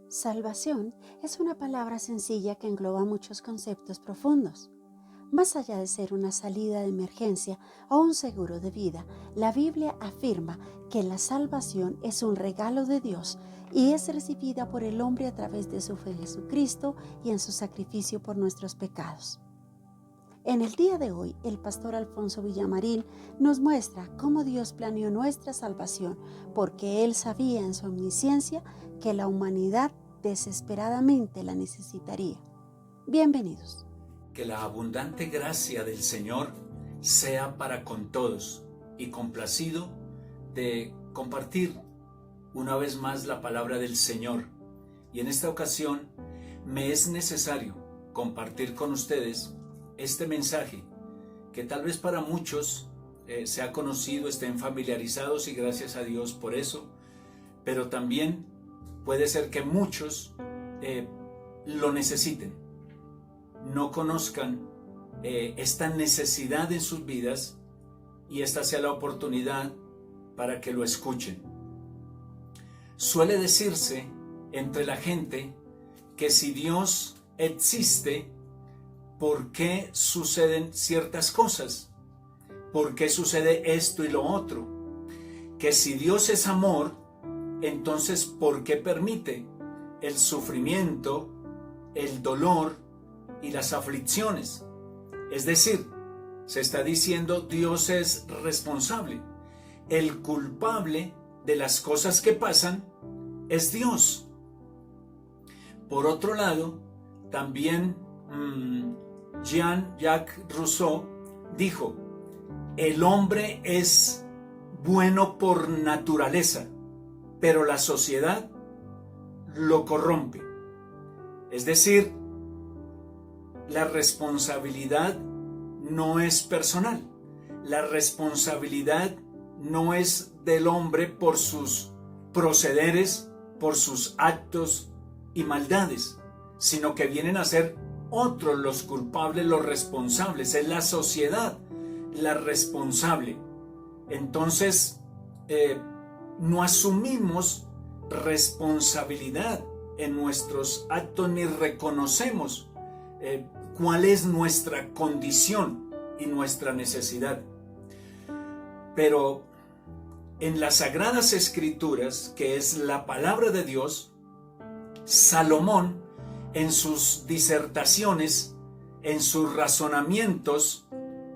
Salvación es una palabra sencilla que engloba muchos conceptos profundos. Más allá de ser una salida de emergencia o un seguro de vida, la Biblia afirma que la salvación es un regalo de Dios y es recibida por el hombre a través de su fe en Jesucristo y en su sacrificio por nuestros pecados. En el día de hoy, el pastor Alfonso Villamarín nos muestra cómo Dios planeó nuestra salvación, porque Él sabía en su omnisciencia que la humanidad desesperadamente la necesitaría. Bienvenidos. Que la abundante gracia del Señor sea para con todos y complacido de compartir una vez más la palabra del Señor. Y en esta ocasión me es necesario compartir con ustedes este mensaje que tal vez para muchos se ha conocido, estén familiarizados y gracias a Dios por eso, pero también puede ser que muchos lo necesiten, no conozcan esta necesidad en sus vidas y esta sea la oportunidad para que lo escuchen. Suele decirse entre la gente que si Dios existe, ¿por qué suceden ciertas cosas? ¿Por qué sucede esto y lo otro? Que si Dios es amor, entonces ¿por qué permite el sufrimiento, el dolor y las aflicciones? Es decir, se está diciendo Dios es responsable. El culpable de las cosas que pasan es Dios. Por otro lado, también Jean-Jacques Rousseau dijo: el hombre es bueno por naturaleza, pero la sociedad lo corrompe. Es decir, la responsabilidad no es personal. La responsabilidad no es del hombre por sus procederes, por sus actos y maldades, sino que vienen a ser otros los culpables, los responsables. Es la sociedad la responsable. Entonces, no asumimos responsabilidad en nuestros actos ni reconocemos cuál es nuestra condición y nuestra necesidad. Pero en las Sagradas Escrituras, que es la palabra de Dios, Salomón, en sus disertaciones, en sus razonamientos,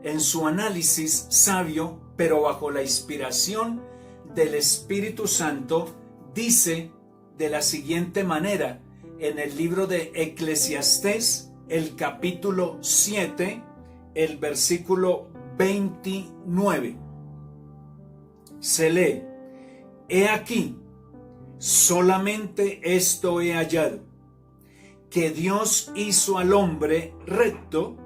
en su análisis sabio, pero bajo la inspiración del Espíritu Santo, dice de la siguiente manera en el libro de Eclesiastés, el capítulo 7, el versículo 29. Se lee: he aquí, solamente esto he hallado, que Dios hizo al hombre recto,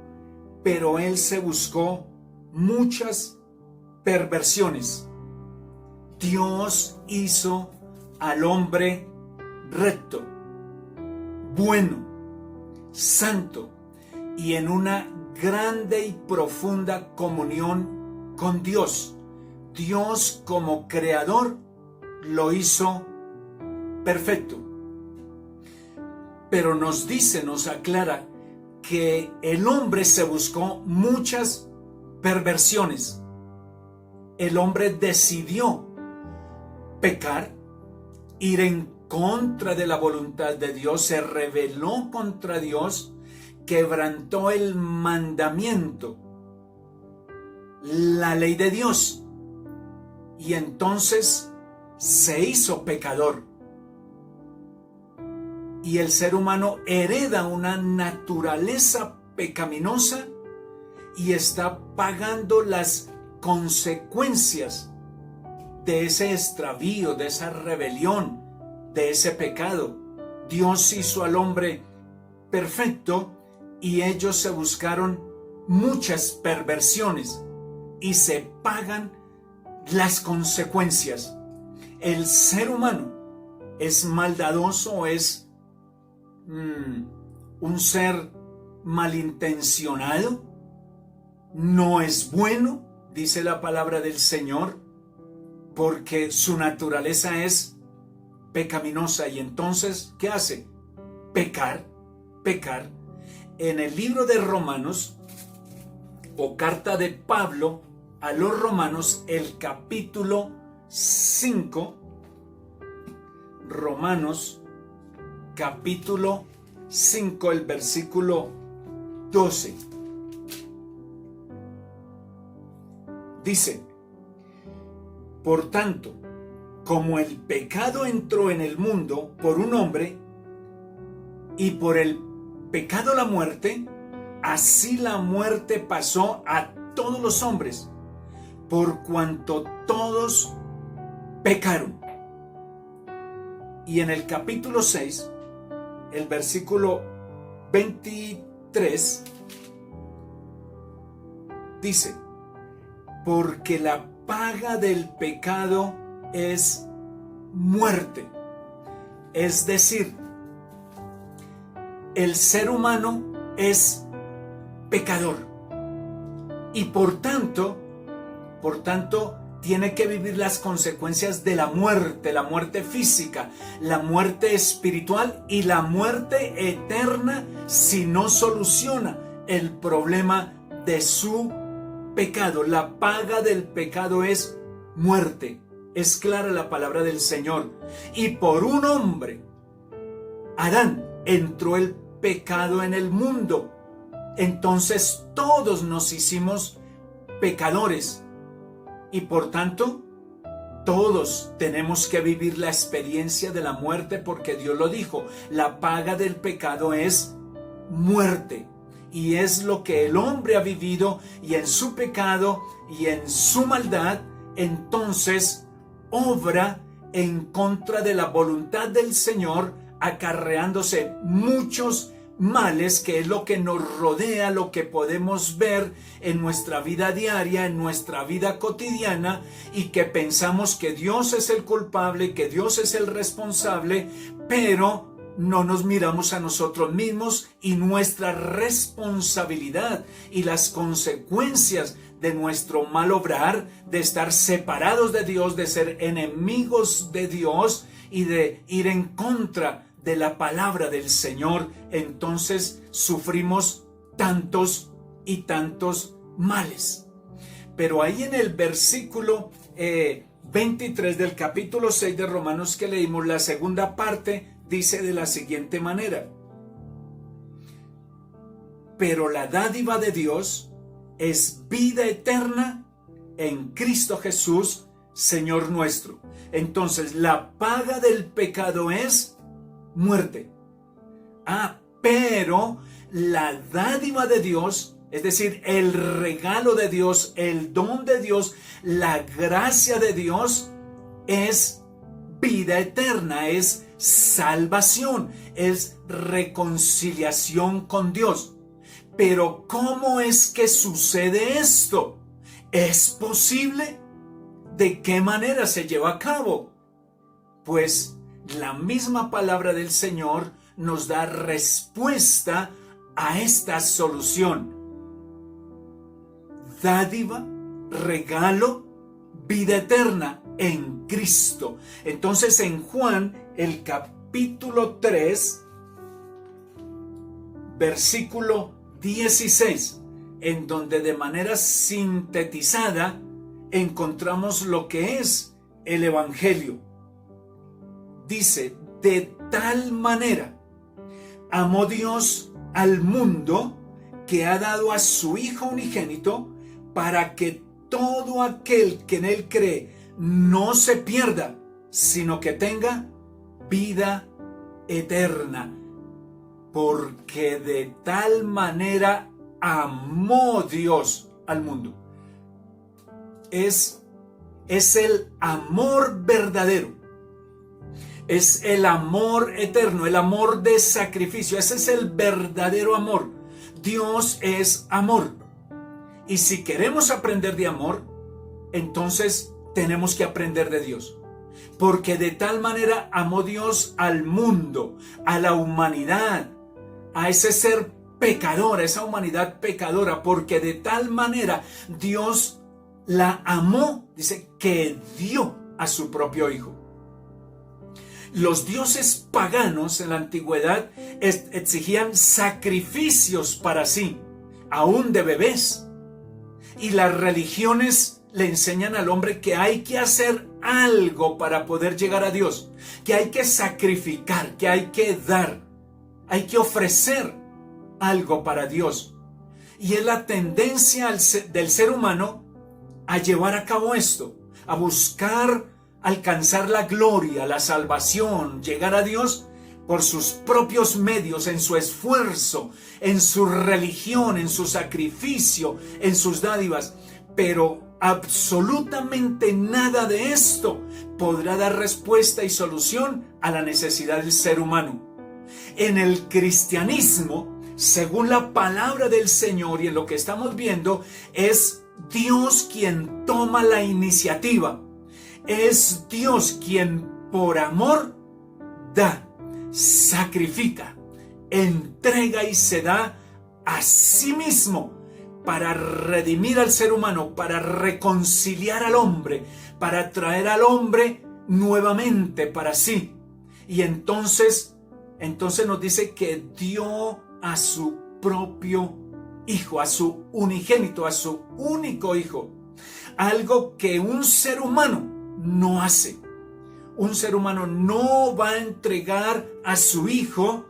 pero él se buscó muchas perversiones. Dios hizo al hombre recto, bueno, santo y en una grande y profunda comunión con Dios. Dios como creador lo hizo perfecto. Pero nos dice, nos aclara que el hombre se buscó muchas perversiones. El hombre decidió pecar, ir en contra de la voluntad de Dios, se rebeló contra Dios, quebrantó el mandamiento, la ley de Dios, y entonces se hizo pecador. Y el ser humano hereda una naturaleza pecaminosa y está pagando las consecuencias de ese extravío, de esa rebelión, de ese pecado. Dios hizo al hombre perfecto y ellos se buscaron muchas perversiones y se pagan las consecuencias. El ser humano es maldadoso, es un ser malintencionado, no es bueno, dice la palabra del Señor, porque su naturaleza es pecaminosa. Y entonces, ¿qué hace? Pecar. En el libro de Romanos, o carta de Pablo a los Romanos, el capítulo 5, Romanos capítulo 5, el versículo 12. Dice: por tanto, como el pecado entró en el mundo por un hombre, y por el pecado la muerte, así la muerte pasó a todos los hombres, por cuanto todos pecaron. Y en el capítulo 6, el versículo 23, dice: porque la paga del pecado es muerte. Es decir, el ser humano es pecador y por tanto tiene que vivir las consecuencias de la muerte física, la muerte espiritual y la muerte eterna si no soluciona el problema de su pecado. La paga del pecado es muerte. Es clara la palabra del Señor. Y por un hombre, Adán, entró el pecado en el mundo. Entonces todos nos hicimos pecadores. Y por tanto, todos tenemos que vivir la experiencia de la muerte, porque Dios lo dijo: la paga del pecado es muerte. Y es lo que el hombre ha vivido, y en su pecado y en su maldad, entonces obra en contra de la voluntad del Señor, acarreándose muchos males, que es lo que nos rodea, lo que podemos ver en nuestra vida diaria, en nuestra vida cotidiana, y que pensamos que Dios es el culpable, que Dios es el responsable, pero no nos miramos a nosotros mismos y nuestra responsabilidad y las consecuencias de nuestro mal obrar, de estar separados de Dios, de ser enemigos de Dios y de ir en contra de la palabra del Señor. Entonces sufrimos tantos y tantos males. Pero ahí en el versículo 23 del capítulo 6 de Romanos que leímos, la segunda parte dice de la siguiente manera: pero la dádiva de Dios es vida eterna en Cristo Jesús, Señor nuestro. Entonces, la paga del pecado es muerte. Pero la dádiva de Dios, es decir, el regalo de Dios, el don de Dios, la gracia de Dios, es vida eterna, es salvación, es reconciliación con Dios. Pero ¿cómo es que sucede esto? ¿Es posible? ¿De qué manera se lleva a cabo? Pues la misma palabra del Señor nos da respuesta a esta solución. Dádiva, regalo, vida eterna en Cristo. Entonces en Juan, el capítulo 3, versículo 16, en donde de manera sintetizada encontramos lo que es el Evangelio. Dice: de tal manera amó Dios al mundo, que ha dado a su Hijo unigénito, para que todo aquel que en él cree no se pierda, sino que tenga vida eterna. Porque de tal manera amó Dios al mundo. Es el amor verdadero. Es el amor eterno, el amor de sacrificio. Ese es el verdadero amor. Dios es amor. Y si queremos aprender de amor, entonces tenemos que aprender de Dios. Porque de tal manera amó Dios al mundo, a la humanidad, a ese ser pecador, a esa humanidad pecadora, porque de tal manera Dios la amó, dice, que dio a su propio Hijo. Los dioses paganos en la antigüedad exigían sacrificios para sí, aún de bebés. Y las religiones le enseñan al hombre que hay que hacer algo para poder llegar a Dios, que hay que sacrificar, que hay que dar, hay que ofrecer algo para Dios. Y es la tendencia del ser humano a llevar a cabo esto, a buscar alcanzar la gloria, la salvación, llegar a Dios por sus propios medios, en su esfuerzo, en su religión, en su sacrificio, en sus dádivas. Pero absolutamente nada de esto podrá dar respuesta y solución a la necesidad del ser humano. En el cristianismo, según la palabra del Señor y en lo que estamos viendo, es Dios quien toma la iniciativa. Es Dios quien por amor da, sacrifica, entrega y se da a sí mismo para redimir al ser humano, para reconciliar al hombre, para traer al hombre nuevamente para sí. Y entonces nos dice que dio a su propio Hijo, a su unigénito, a su único Hijo. Algo que un ser humano no hace. Un ser humano no va a entregar a su hijo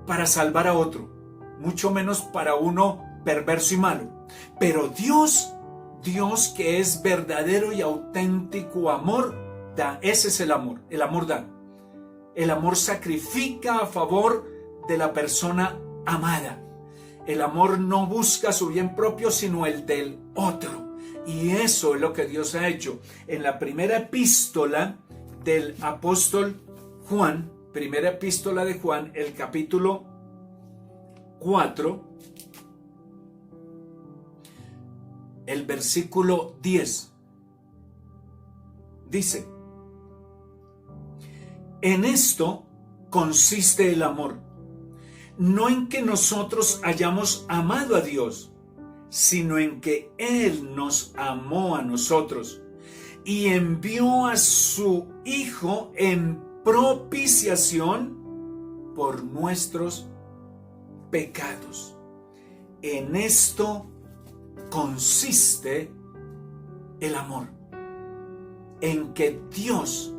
para salvar a otro, mucho menos para uno perverso y malo. Pero Dios que es verdadero y auténtico amor, da. Ese es el amor. El amor da. El amor sacrifica a favor de la persona amada. El amor no busca su bien propio, sino el del otro. Y eso es lo que Dios ha hecho. En la primera epístola del apóstol Juan, primera epístola de Juan, el capítulo 4, el versículo 10, dice: en esto consiste el amor, no en que nosotros hayamos amado a Dios, sino en que Él nos amó a nosotros y envió a su Hijo en propiciación por nuestros pecados. En esto consiste el amor, en que Dios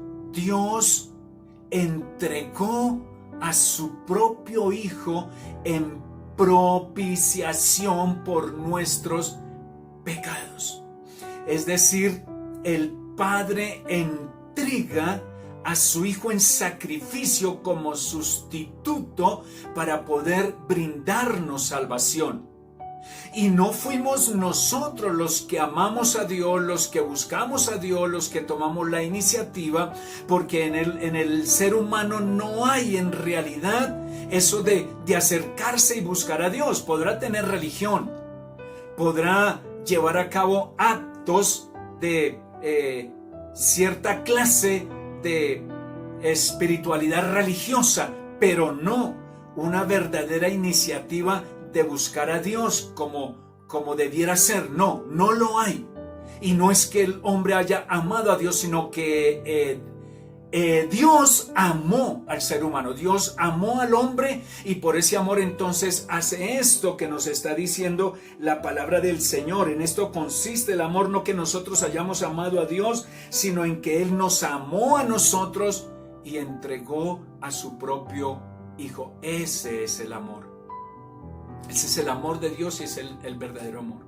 entregó a su propio Hijo en propiciación por nuestros pecados. Es decir, el Padre entrega a su Hijo en sacrificio como sustituto para poder brindarnos salvación. Y no fuimos nosotros los que amamos a Dios, los que buscamos a Dios, los que tomamos la iniciativa, porque en el ser humano no hay en realidad eso de acercarse y buscar a Dios. Podrá tener religión, podrá llevar a cabo actos de cierta clase de espiritualidad religiosa, pero no una verdadera iniciativa de buscar a Dios como debiera ser. No lo hay. Y no es que el hombre haya amado a Dios, sino que Dios amó al ser humano, Dios amó al hombre, y por ese amor entonces hace esto que nos está diciendo la palabra del Señor. En esto consiste el amor, no que nosotros hayamos amado a Dios, sino en que Él nos amó a nosotros y entregó a su propio Hijo. Ese es el amor. Ese es el amor de Dios y es el verdadero amor.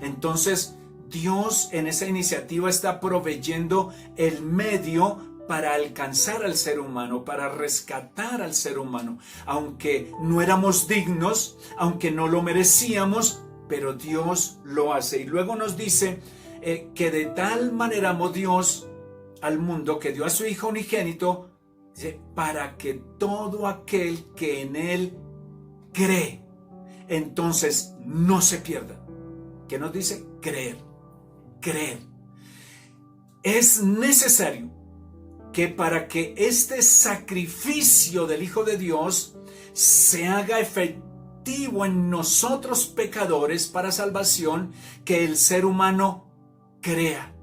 Entonces Dios en esa iniciativa está proveyendo el medio para alcanzar al ser humano, para rescatar al ser humano, aunque no éramos dignos, aunque no lo merecíamos, pero Dios lo hace. Y luego nos dice que de tal manera amó Dios al mundo que dio a su Hijo unigénito, para que todo aquel que en Él cree, entonces no se pierda. ¿Qué nos dice? Creer. Es necesario que para que este sacrificio del Hijo de Dios se haga efectivo en nosotros pecadores para salvación, que el ser humano crea.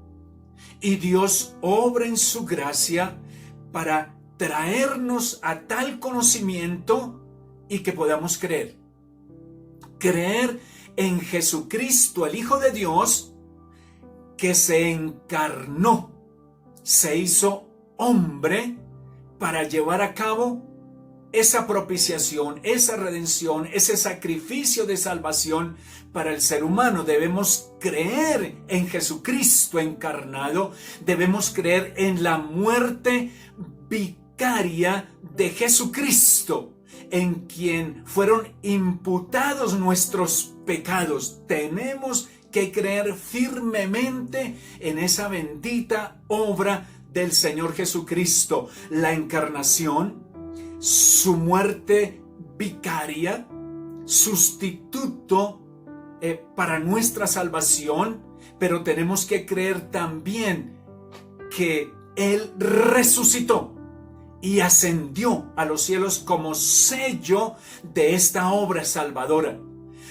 Y Dios obra en su gracia para traernos a tal conocimiento y que podamos creer. Creer en Jesucristo, el Hijo de Dios, que se encarnó, se hizo hombre para llevar a cabo esa propiciación, esa redención, ese sacrificio de salvación para el ser humano. Debemos creer en Jesucristo encarnado, debemos creer en la muerte vicaria de Jesucristo, en quien fueron imputados nuestros pecados. Tenemos que creer firmemente en esa bendita obra del Señor Jesucristo, la encarnación, su muerte vicaria, sustituto para nuestra salvación, pero tenemos que creer también que Él resucitó y ascendió a los cielos como sello de esta obra salvadora.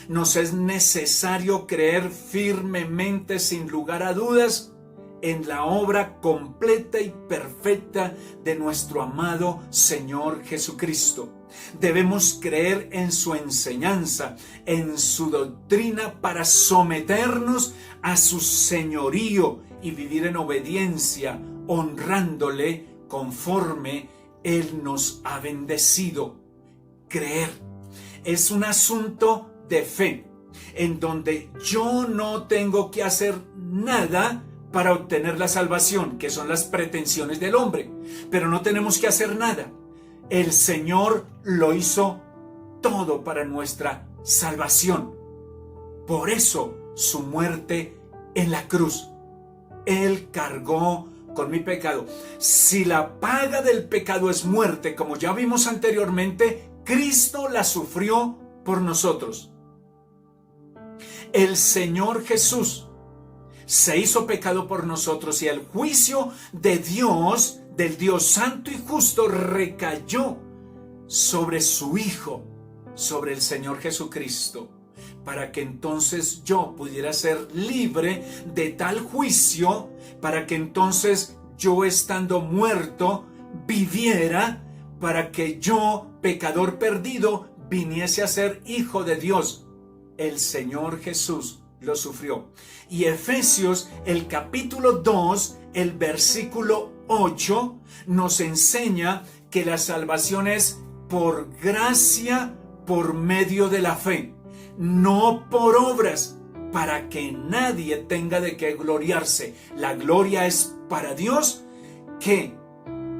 Nos es necesario creer firmemente, sin lugar a dudas, en la obra completa y perfecta de nuestro amado Señor Jesucristo. Debemos creer en su enseñanza, en su doctrina, para someternos a su señorío y vivir en obediencia, honrándole conforme Él nos ha bendecido. Creer es un asunto de fe, en donde yo no tengo que hacer nada para obtener la salvación, que son las pretensiones del hombre, pero no tenemos que hacer nada. El Señor lo hizo todo para nuestra salvación. Por eso su muerte en la cruz. Él cargó con mi pecado. Si la paga del pecado es muerte, como ya vimos anteriormente, Cristo la sufrió por nosotros. El Señor Jesús se hizo pecado por nosotros y el juicio de Dios, del Dios santo y justo, recayó sobre su Hijo, sobre el Señor Jesucristo, para que entonces yo pudiera ser libre de tal juicio, para que entonces yo, estando muerto, viviera, para que yo, pecador perdido, viniese a ser hijo de Dios. El Señor Jesús lo sufrió. Y Efesios, el capítulo 2, el versículo 8, nos enseña que la salvación es por gracia, por medio de la fe, no por obras, para que nadie tenga de qué gloriarse. La gloria es para Dios, que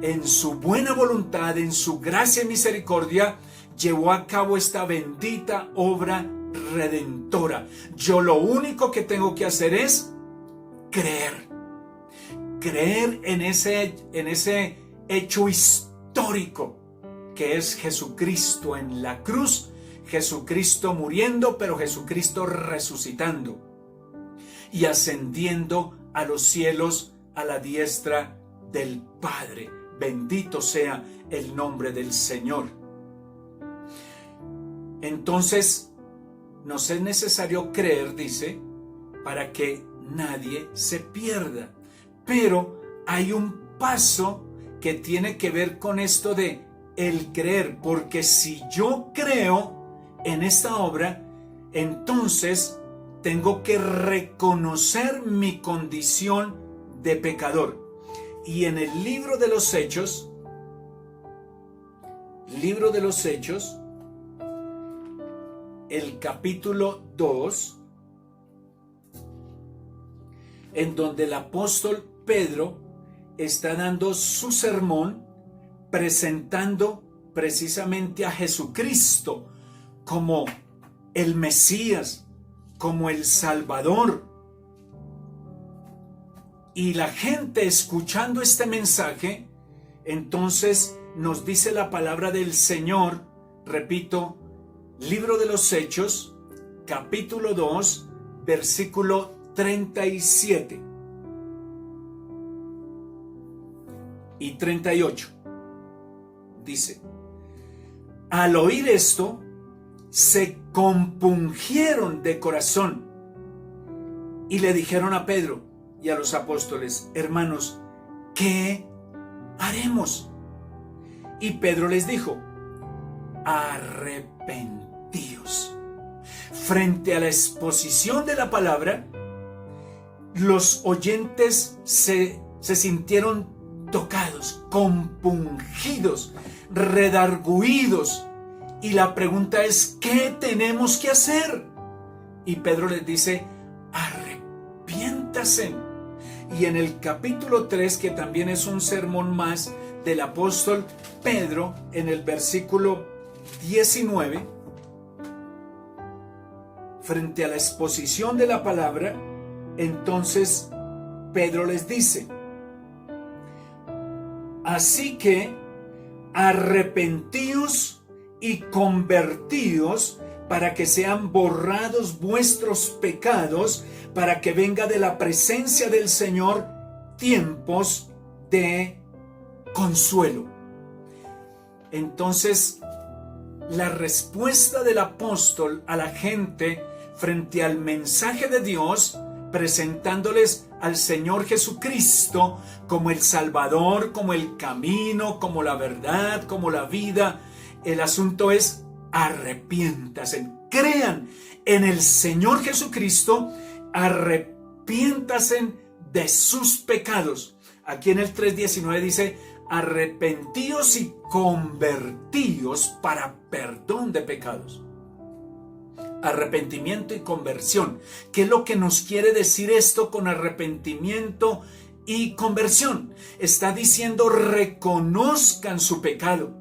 en su buena voluntad, en su gracia y misericordia, llevó a cabo esta bendita obra redentora. Yo lo único que tengo que hacer es creer en ese hecho histórico que es Jesucristo en la cruz, Jesucristo muriendo, pero Jesucristo resucitando y ascendiendo a los cielos a la diestra del Padre. Bendito sea el nombre del Señor. Entonces, nos es necesario creer, dice, para que nadie se pierda. Pero hay un paso que tiene que ver con esto de el creer, porque si yo creo en esta obra, entonces tengo que reconocer mi condición de pecador. Y en el libro de los Hechos, el capítulo 2, en donde el apóstol Pedro está dando su sermón, presentando precisamente a Jesucristo como el Mesías, como el Salvador. Y la gente, escuchando este mensaje, entonces nos dice la palabra del Señor, repito, libro de los Hechos, capítulo 2, versículo 37 y 38. Dice: al oír esto, se compungieron de corazón y le dijeron a Pedro y a los apóstoles: hermanos, ¿qué haremos? Y Pedro les dijo: arrepentíos. Frente a la exposición de la palabra, los oyentes se sintieron tocados, compungidos, redargüidos. Y la pregunta es: ¿qué tenemos que hacer? Y Pedro les dice: arrepiéntase. Y en el capítulo 3, que también es un sermón más del apóstol Pedro, en el versículo 19, frente a la exposición de la palabra, entonces Pedro les dice: así que arrepentíos y convertíos para que sean borrados vuestros pecados, para que venga de la presencia del Señor tiempos de consuelo. Entonces, la respuesta del apóstol a la gente frente al mensaje de Dios, presentándoles al Señor Jesucristo como el Salvador, como el camino, como la verdad, como la vida. El asunto es: arrepiéntase, crean en el Señor Jesucristo, arrepiéntase de sus pecados. Aquí en el 3:19 dice: arrepentíos y convertíos para perdón de pecados. Arrepentimiento y conversión. ¿Qué es lo que nos quiere decir esto con arrepentimiento y conversión? Está diciendo: reconozcan su pecado,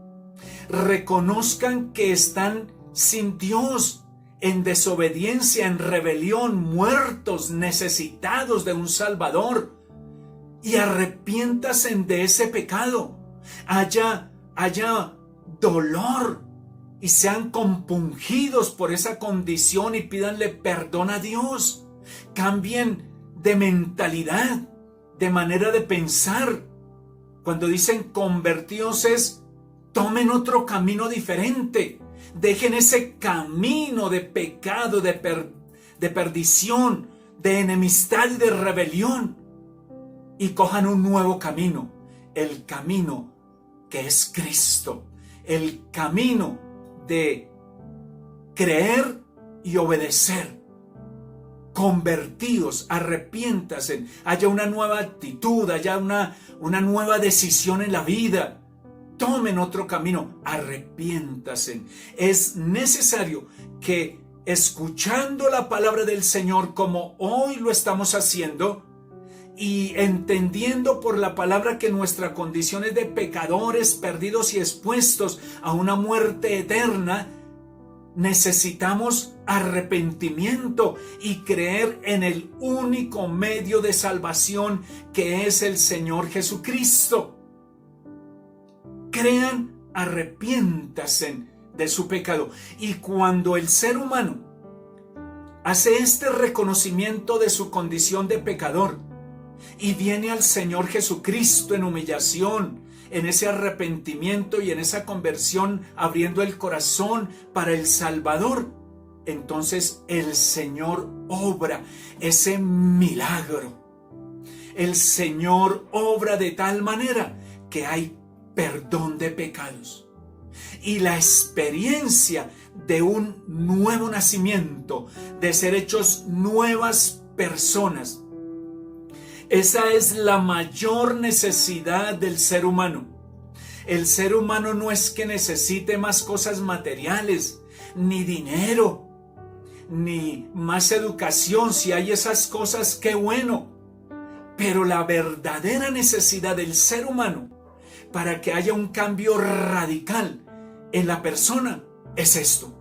reconozcan que están sin Dios, en desobediencia, en rebelión, muertos, necesitados de un Salvador, y arrepiéntanse de ese pecado. Haya dolor y sean compungidos por esa condición y pídanle perdón a Dios. Cambien de mentalidad, de manera de pensar. Cuando dicen convertidos es: tomen otro camino diferente. Dejen ese camino de pecado, de perdición, de enemistad y de rebelión, y cojan un nuevo camino, el camino que es Cristo, el camino de creer y obedecer. Convertidos, arrepiéntanse, haya una nueva actitud, haya una nueva decisión en la vida. Tomen otro camino, arrepiéntanse. Es necesario que, escuchando la palabra del Señor como hoy lo estamos haciendo, y entendiendo por la palabra que nuestra condición es de pecadores perdidos y expuestos a una muerte eterna, necesitamos arrepentimiento y creer en el único medio de salvación, que es el Señor Jesucristo. Crean, arrepiéntanse de su pecado. Y cuando el ser humano hace este reconocimiento de su condición de pecador y viene al Señor Jesucristo en humillación, en ese arrepentimiento y en esa conversión, abriendo el corazón para el Salvador, entonces el Señor obra ese milagro. El Señor obra de tal manera que hay perdón de pecados y la experiencia de un nuevo nacimiento, de ser hechos nuevas personas. Esa es la mayor necesidad del ser humano. El ser humano no es que necesite más cosas materiales, ni dinero, ni más educación. Si hay esas cosas, qué bueno. Pero la verdadera necesidad del ser humano para que haya un cambio radical en la persona es esto: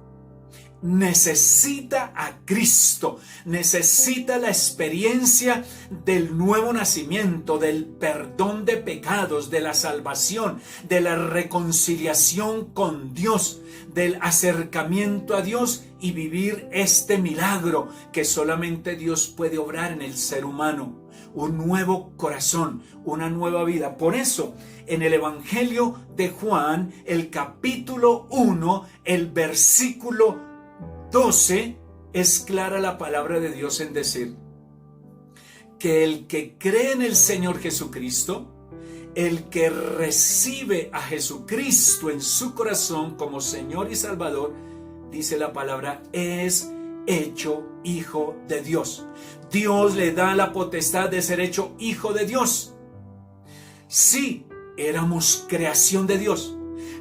necesita a Cristo, necesita la experiencia del nuevo nacimiento, del perdón de pecados, de la salvación, de la reconciliación con Dios, del acercamiento a Dios, y vivir este milagro que solamente Dios puede obrar en el ser humano. Un nuevo corazón, una nueva vida. Por eso, en el Evangelio de Juan, el capítulo 1, el versículo 12, es clara la palabra de Dios en decir que el que cree en el Señor Jesucristo el que recibe a Jesucristo en su corazón como Señor y Salvador, dice la palabra, es hecho hijo de Dios. Dios le da la potestad de ser hecho hijo de Dios. Sí, éramos creación de Dios,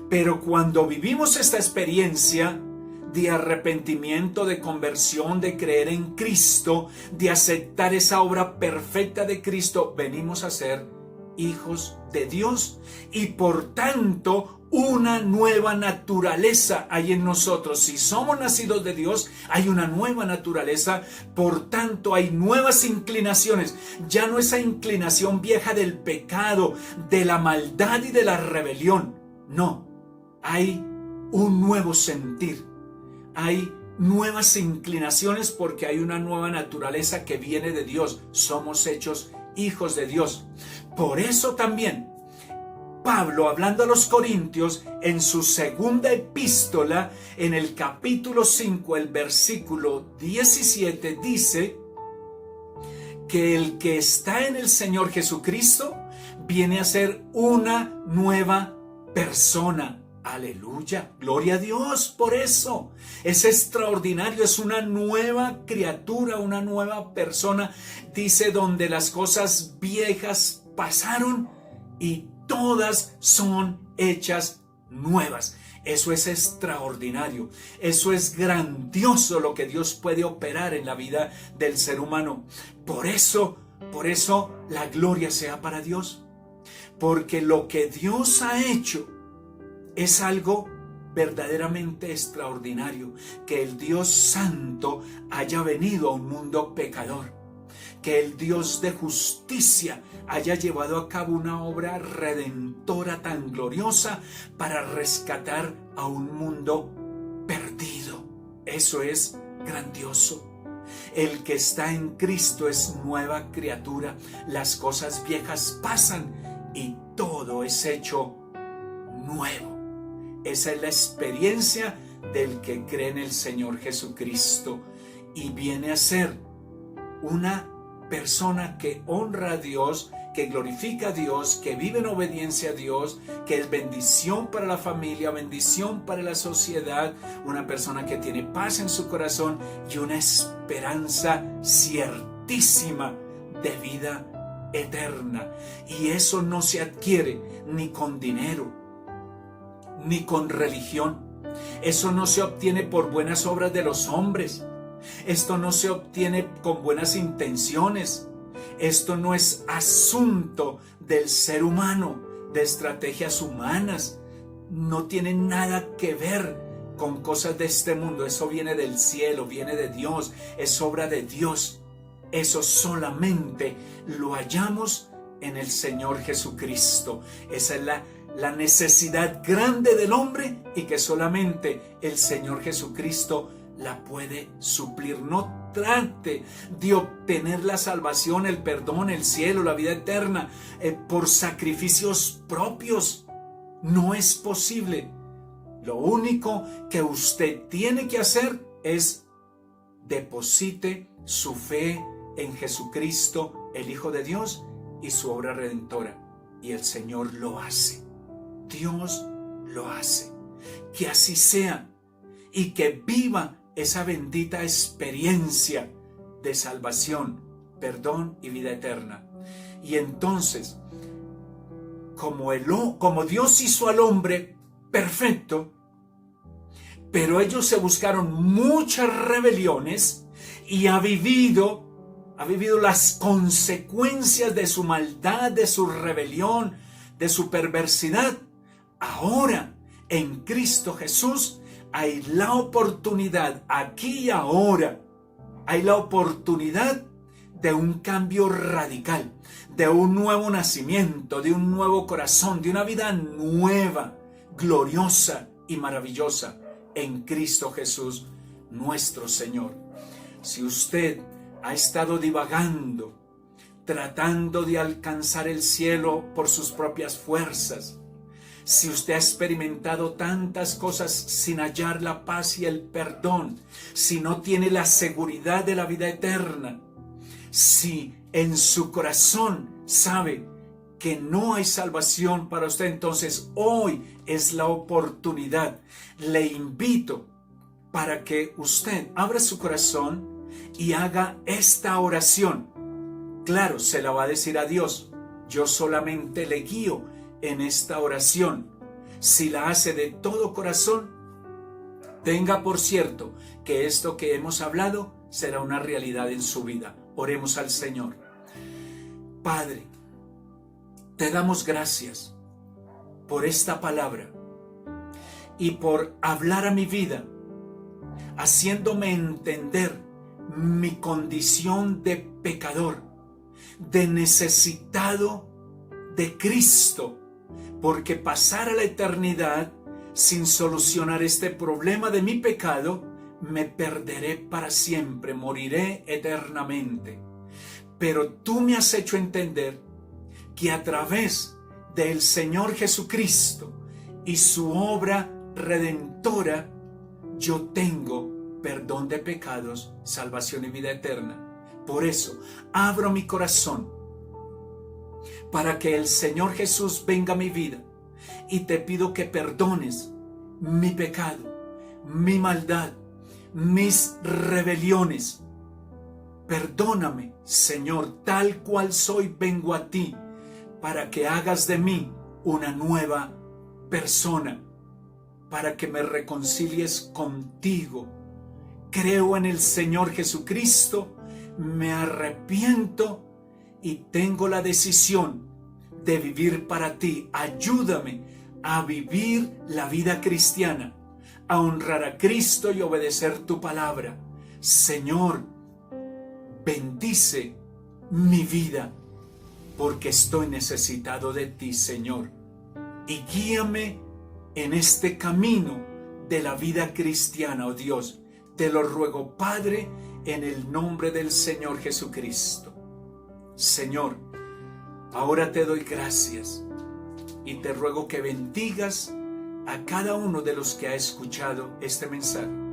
pero cuando vivimos esta experiencia de arrepentimiento, de conversión, de creer en Cristo, de aceptar esa obra perfecta de Cristo, venimos a ser hijos de Dios y por tanto una nueva naturaleza hay en nosotros. Si somos nacidos de Dios, hay una nueva naturaleza, por tanto hay nuevas inclinaciones, ya no esa inclinación vieja del pecado, de la maldad y de la rebelión, no, hay un nuevo sentir, hay nuevas inclinaciones porque hay una nueva naturaleza que viene de Dios, somos hechos hijos de Dios. Por eso también Pablo, hablando a los Corintios, en su segunda epístola, en el capítulo 5, el versículo 17, dice que el que está en el Señor Jesucristo viene a ser una nueva persona. Aleluya, gloria a Dios por eso. Es extraordinario, es una nueva criatura, una nueva persona. Dice, donde las cosas viejas pasaron y todas son hechas nuevas. Eso es extraordinario, eso es grandioso lo que Dios puede operar en la vida del ser humano. Por eso la gloria sea para Dios, porque lo que Dios ha hecho es algo verdaderamente extraordinario, que el Dios Santo haya venido a un mundo pecador, que el Dios de justicia haya llevado a cabo una obra redentora tan gloriosa para rescatar a un mundo perdido. Eso es grandioso. El que está en Cristo es nueva criatura. Las cosas viejas pasan y todo es hecho nuevo. Esa es la experiencia del que cree en el Señor Jesucristo y viene a ser una persona que honra a Dios, que glorifica a Dios, que vive en obediencia a Dios, que es bendición para la familia, bendición para la sociedad, una persona que tiene paz en su corazón y una esperanza ciertísima de vida eterna. Y eso no se adquiere ni con dinero, ni con religión. Eso no se obtiene por buenas obras de los hombres. Esto no se obtiene con buenas intenciones. Esto no es asunto del ser humano, de estrategias humanas. No tiene nada que ver con cosas de este mundo. Eso viene del cielo, viene de Dios, es obra de Dios. Eso solamente lo hallamos en el Señor Jesucristo. Esa es la necesidad grande del hombre y que solamente el Señor Jesucristo la puede suplir. No trate de obtener la salvación, el perdón, el cielo, la vida eterna por sacrificios propios. No es posible. Lo único que usted tiene que hacer es deposite su fe en Jesucristo, el Hijo de Dios, y su obra redentora. Y el Señor lo hace. Dios lo hace. Que así sea y que viva esa bendita experiencia de salvación, perdón y vida eterna. Y entonces, como Dios hizo al hombre perfecto, pero ellos se buscaron muchas rebeliones y ha vivido las consecuencias de su maldad, de su rebelión, de su perversidad. Ahora, en Cristo Jesús, hay la oportunidad, aquí y ahora, hay la oportunidad de un cambio radical, de un nuevo nacimiento, de un nuevo corazón, de una vida nueva, gloriosa y maravillosa en Cristo Jesús, nuestro Señor. Si usted ha estado divagando, tratando de alcanzar el cielo por sus propias fuerzas, si usted ha experimentado tantas cosas sin hallar la paz y el perdón, si no tiene la seguridad de la vida eterna, si en su corazón sabe que no hay salvación para usted, entonces hoy es la oportunidad. Le invito para que usted abra su corazón y haga esta oración. Claro, se la va a decir a Dios. Yo solamente le guío en esta oración. Si la hace de todo corazón, tenga por cierto que esto que hemos hablado será una realidad en su vida. Oremos al Señor. Padre, te damos gracias por esta palabra y por hablar a mi vida, haciéndome entender mi condición de pecador, de necesitado de Cristo, porque pasar a la eternidad sin solucionar este problema de mi pecado, me perderé para siempre, moriré eternamente. Pero tú me has hecho entender que a través del Señor Jesucristo y su obra redentora, yo tengo perdón de pecados, salvación y vida eterna. Por eso, abro mi corazón para que el Señor Jesús venga a mi vida y te pido que perdones mi pecado, mi maldad, mis rebeliones. Perdóname, Señor, tal cual soy, vengo a ti para que hagas de mí una nueva persona, para que me reconcilies contigo. Creo en el Señor Jesucristo, me arrepiento y tengo la decisión de vivir para ti. Ayúdame a vivir la vida cristiana, a honrar a Cristo y obedecer tu palabra. Señor, bendice mi vida, porque estoy necesitado de ti, Señor. Y guíame en este camino de la vida cristiana, oh Dios. Te lo ruego, Padre, en el nombre del Señor Jesucristo. Señor, ahora te doy gracias y te ruego que bendigas a cada uno de los que ha escuchado este mensaje.